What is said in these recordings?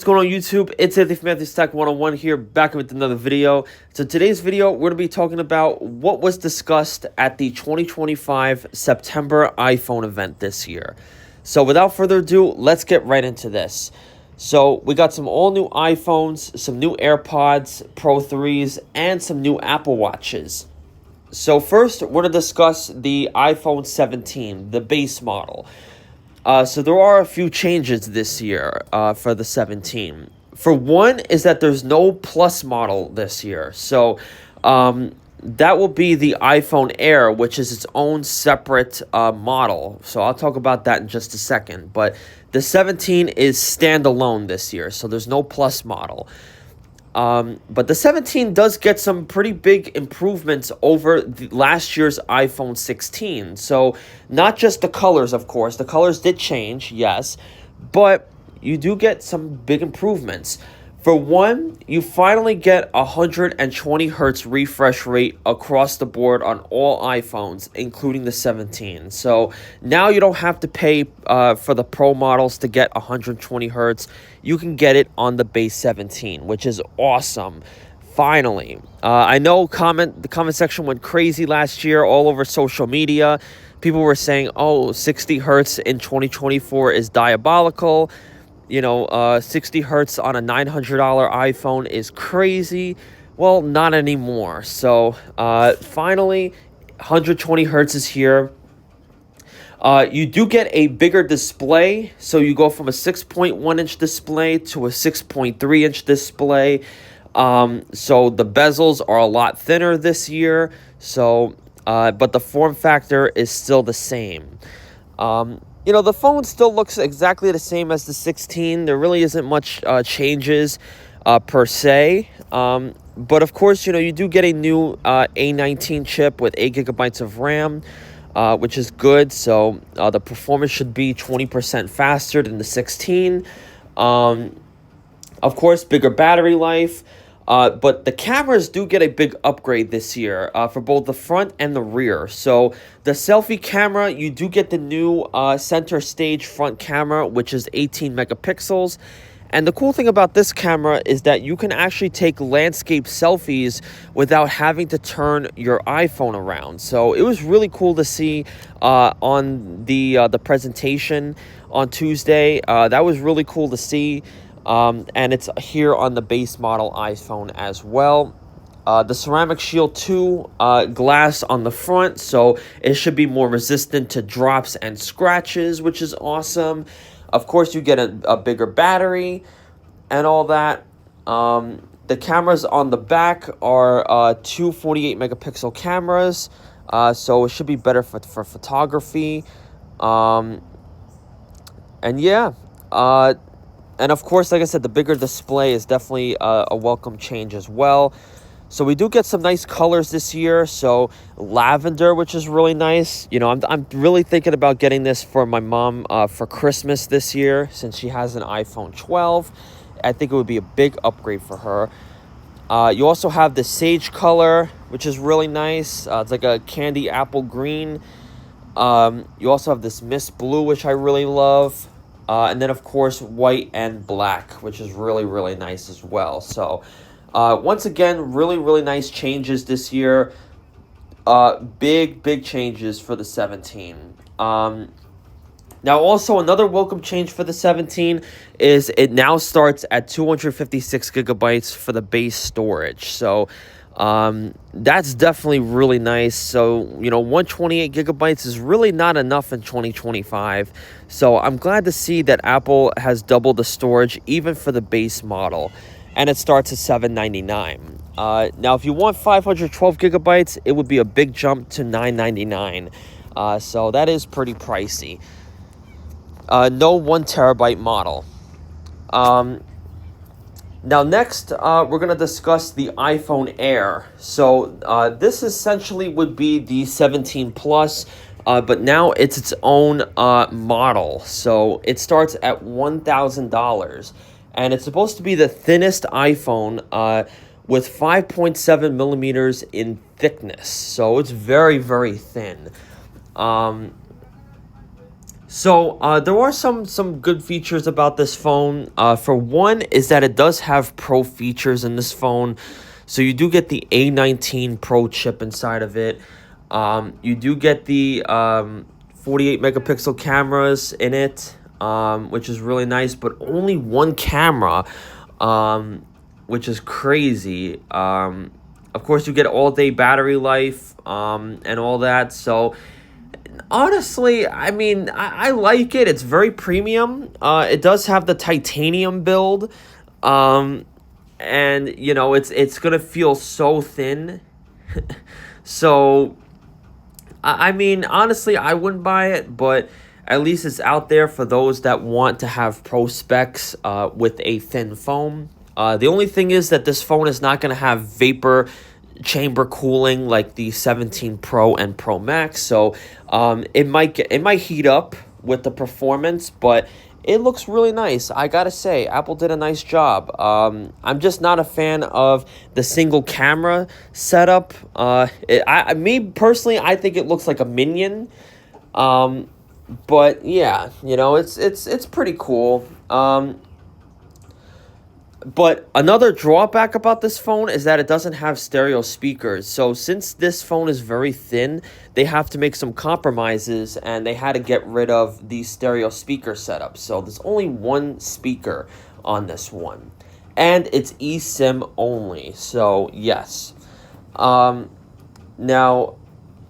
What's going on YouTube? It's Anthony from Anthony's Tech 101 here, back with another video. So today's video, we're going to be talking about what was discussed at the 2025 September iPhone event this year. So without further ado, let's get right into this. So we got some all new iPhones, some new AirPods Pro 3s, and some new Apple Watches. So first, we're going to discuss the iPhone 17, the base model. So there are a few changes this year for the 17. For one is that there's no Plus model this year. So that will be the iPhone Air, which is its own separate model. So I'll talk about that in just a second. But the 17 is standalone this year, so there's no Plus model. But the 17 does get some pretty big improvements over last year's iPhone 16. So not just the colors, of course. The colors did change, yes. But you do get some big improvements. For one, you finally get 120 hertz refresh rate across the board on all iPhones, including the 17. So now you don't have to pay for the Pro models to get 120 hertz. You can get it on the base 17, which is awesome. Finally, I know the comment section went crazy last year all over social media. People were saying, oh, 60 hertz in 2024 is diabolical. 60 hertz on a $900 iPhone is crazy. Well, not anymore. So finally, 120 hertz is here. You do get a bigger display. So you go from a 6.1 inch display to a 6.3 inch display. So the bezels are a lot thinner this year. So, but the form factor is still the same. The phone still looks exactly the same as the 16. There really isn't much changes per se. But of course, you do get a new A19 chip with 8 gigabytes of RAM, which is good. So the performance should be 20% faster than the 16. Of course, bigger battery life. But the cameras do get a big upgrade this year for both the front and the rear. So the selfie camera, you do get the new center stage front camera, which is 18 megapixels. And the cool thing about this camera is that you can actually take landscape selfies without having to turn your iPhone around. So it was really cool to see on the presentation on Tuesday. That was really cool to see. And it's here on the base model iPhone as well. The Ceramic Shield 2 glass on the front, so it should be more resistant to drops and scratches, which is awesome. Of course, you get a bigger battery and all that. The cameras on the back are two 48 megapixel cameras, so it should be better for photography. And yeah, and of course, like I said, the bigger display is definitely a welcome change as well. So we do get some nice colors this year. So lavender, which is really nice. I'm really thinking about getting this for my mom for Christmas this year, since she has an iPhone 12. I think it would be a big upgrade for her. You also have the sage color, which is really nice. It's like a candy apple green. You also have this mist blue, which I really love. And then, of course, white and black, which is really, really nice as well. So, once again, really, really nice changes this year. Big changes for the 17. Now, also, another welcome change for the 17 is it now starts at 256 gigabytes for the base storage. So, that's definitely really nice. So 128 gigabytes is really not enough in 2025. So I'm glad to see that Apple has doubled the storage even for the base model, and it starts at $799. Now if you want 512 gigabytes, it would be a big jump to $999. So that is pretty pricey. No 1 terabyte model. Now next, we're going to discuss the iPhone Air. So this essentially would be the 17 Plus, but now it's its own model. So it starts at $1,000, and it's supposed to be the thinnest iPhone with 5.7 millimeters in thickness. So it's very, very thin. So there are some good features about this phone. For one, is that it does have pro features in this phone. So you do get the A19 Pro chip inside of it. You do get the 48 megapixel cameras in it, which is really nice, but only one camera, which is crazy. Of course, you get all day battery life and all that. So honestly, I mean, I like it. It's very premium. It does have the titanium build, and you know it's gonna feel so thin. So, I mean, honestly, I wouldn't buy it, but at least it's out there for those that want to have pro specs with a thin phone. The only thing is that this phone is not gonna have vapor chamber cooling like the 17 Pro and Pro Max, so it might heat up with the performance, but it looks really nice. I gotta say, Apple did a nice job. I'm just not a fan of the single camera setup. Me personally, I think it looks like a Minion. But yeah, you know, it's pretty cool. But another drawback about this phone is that it doesn't have stereo speakers. So since this phone is very thin, they have to make some compromises, and they had to get rid of the stereo speaker setup. So there's only one speaker on this one, and it's eSIM only. So yes, now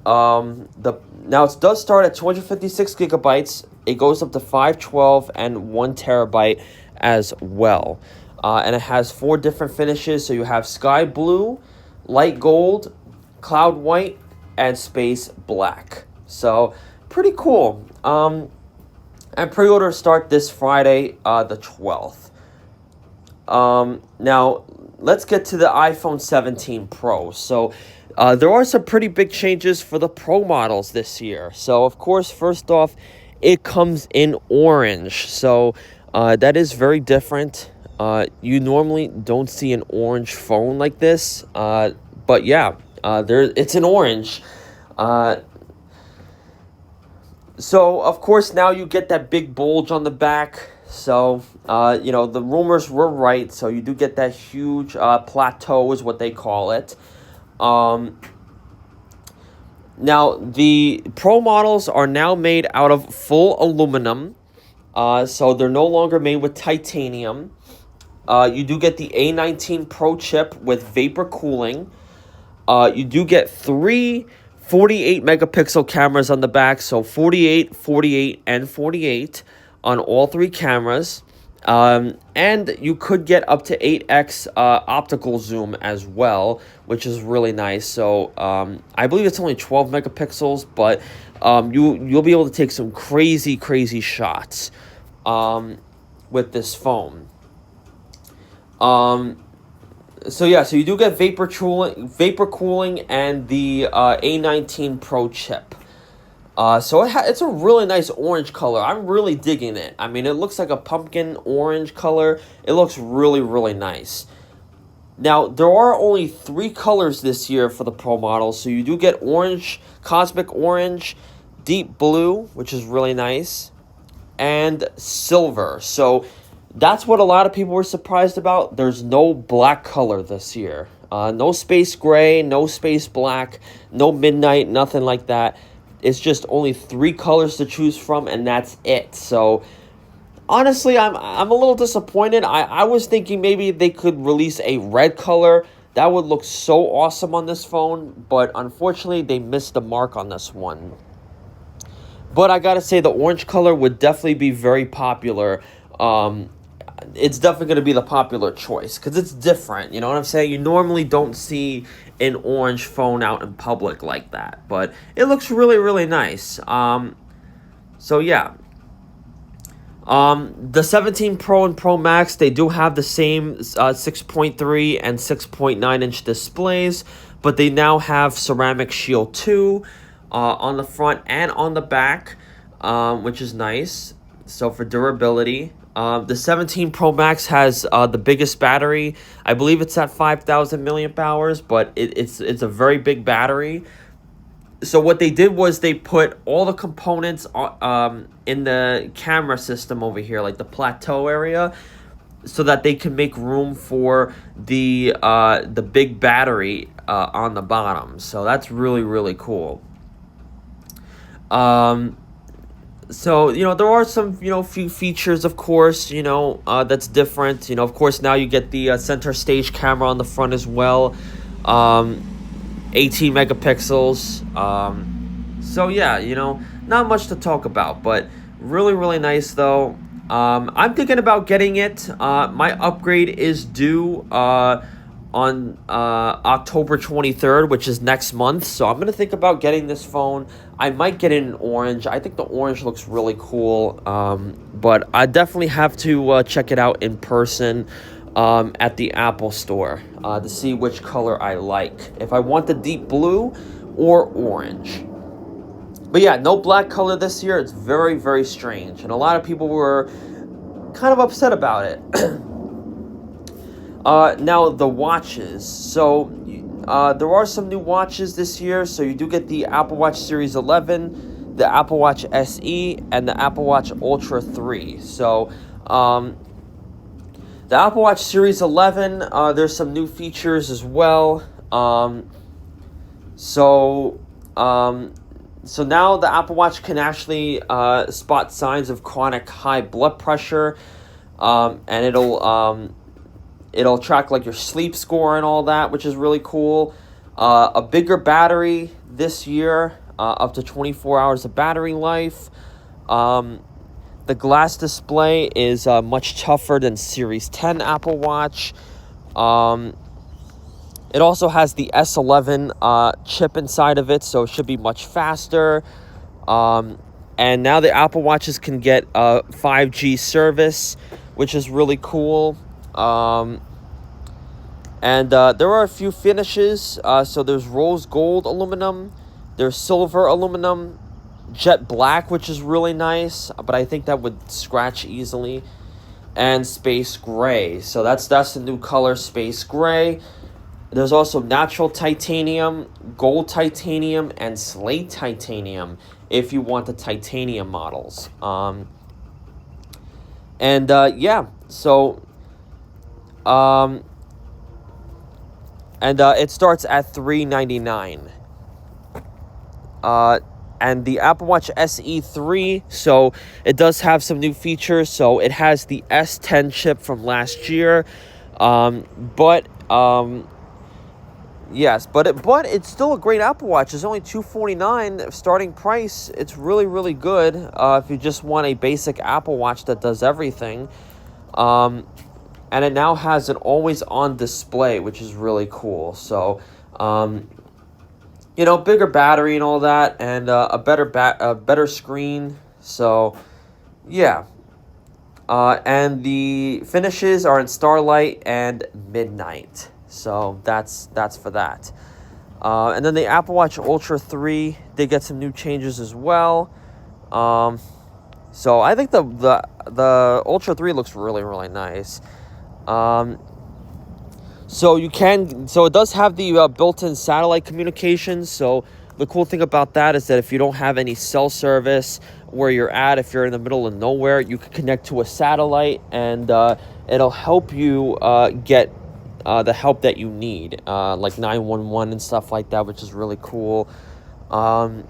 it does start at 256 gigabytes. It goes up to 512 and 1 terabyte as well. And it has 4 different finishes. So you have sky blue, light gold, cloud white, and space black. So pretty cool. And pre-orders start this Friday, the 12th. Now, let's get to the iPhone 17 Pro. So there are some pretty big changes for the Pro models this year. So, of course, first off, it comes in orange. So that is very different. You normally don't see an orange phone like this, but yeah, it's an orange. So of course now you get that big bulge on the back. So you know, the rumors were right. So you do get that huge plateau is what they call it. Now the Pro models are now made out of full aluminum. So they're no longer made with titanium. You do get the A19 Pro chip with vapor cooling. You do get 3 48 megapixel cameras on the back. So 48, 48, and 48 on all 3 cameras. And you could get up to 8x optical zoom as well, which is really nice. So I believe it's only 12 megapixels, but you'll be able to take some crazy shots with this phone. So yeah, so you do get vapor cooling, and the A19 Pro chip. So it's a really nice orange color. I'm really digging it. I mean, it looks like a pumpkin orange color. It looks really nice. Now, there are only 3 colors this year for the Pro model. So you do get orange, cosmic orange, deep blue, which is really nice, and silver. So that's what a lot of people were surprised about. There's no black color this year. No space gray, no space black, no midnight, nothing like that. It's just only 3 colors to choose from, and that's it. So honestly, I'm a little disappointed. I was thinking maybe they could release a red color. That would look so awesome on this phone, but unfortunately they missed the mark on this one. But I gotta say, the orange color would definitely be very popular. It's definitely going to be the popular choice because it's different. You know what I'm saying? You normally don't see an orange phone out in public like that, but it looks really nice. So yeah. The 17 Pro and Pro Max, they do have the same 6.3 and 6.9 inch displays, but they now have Ceramic Shield 2 on the front and on the back, which is nice. So for durability. The 17 Pro Max has the biggest battery. I believe it's at 5,000 milliamp hours, but it's a very big battery. So what they did was they put all the components in the camera system over here, like the plateau area, so that they can make room for the big battery on the bottom. So that's really, really cool. So, there are some, few features, of course, that's different. Of course, now you get the center stage camera on the front as well. 18 megapixels. So, yeah, not much to talk about, but really, really nice, though. I'm thinking about getting it. My upgrade is due on October 23rd, which is next month. So I'm going to think about getting this phone. I might get it in orange. I think the orange looks really cool. But I definitely have to check it out in person at the Apple store to see which color I like. If I want the deep blue or orange. But yeah, no black color this year. It's very, very strange. And a lot of people were kind of upset about it. Now, the watches. So, there are some new watches this year. So, you do get the Apple Watch Series 11, the Apple Watch SE, and the Apple Watch Ultra 3. So, the Apple Watch Series 11, there's some new features as well. So now the Apple Watch can actually spot signs of chronic high blood pressure, and it'll track like your sleep score and all that, which is really cool. A bigger battery this year, up to 24 hours of battery life. The glass display is much tougher than Series 10 Apple Watch. It also has the S11 chip inside of it, so it should be much faster. And now the Apple Watches can get 5G service, which is really cool. And there are a few finishes. So there's rose gold aluminum, there's silver aluminum, jet black, which is really nice, but I think that would scratch easily, and space gray. So that's the new color, space gray. There's also natural titanium, gold titanium, and slate titanium if you want the titanium models. Yeah, so it starts at $399. And the Apple Watch SE 3, so it does have some new features. So it has the S10 chip from last year, yes, but it's still a great Apple Watch. It's only $249 starting price. It's really, really good if you just want a basic Apple Watch that does everything. And it now has an always-on display, which is really cool. So, bigger battery and all that, and a better screen. So, yeah. And the finishes are in Starlight and Midnight. So that's for that. And then the Apple Watch Ultra 3, they get some new changes as well. So I think the Ultra 3 looks really, really nice. So it does have the built-in satellite communications. So the cool thing about that is that if you don't have any cell service where you're at, if you're in the middle of nowhere, you can connect to a satellite, and it'll help you get the help that you need, like 911 and stuff like that, which is really cool. Light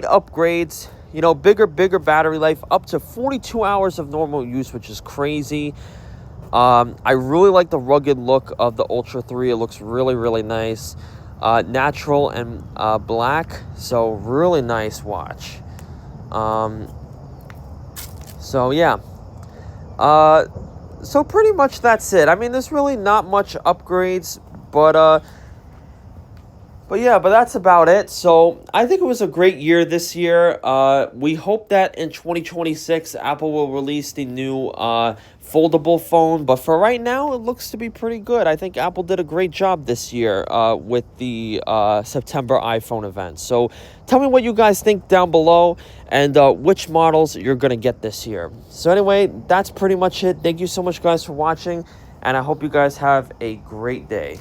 upgrades, bigger battery life, up to 42 hours of normal use, which is crazy. I really like the rugged look of the Ultra 3. It looks really, really nice. Natural and black, so really nice watch. So yeah. So pretty much that's it. I mean, there's really not much upgrades, but that's about it. So I think it was a great year this year. We hope that in 2026, Apple will release the new foldable phone. But for right now, it looks to be pretty good. I think Apple did a great job this year with the September iPhone event. So tell me what you guys think down below, and which models you're going to get this year. So anyway, that's pretty much it. Thank you so much, guys, for watching, and I hope you guys have a great day.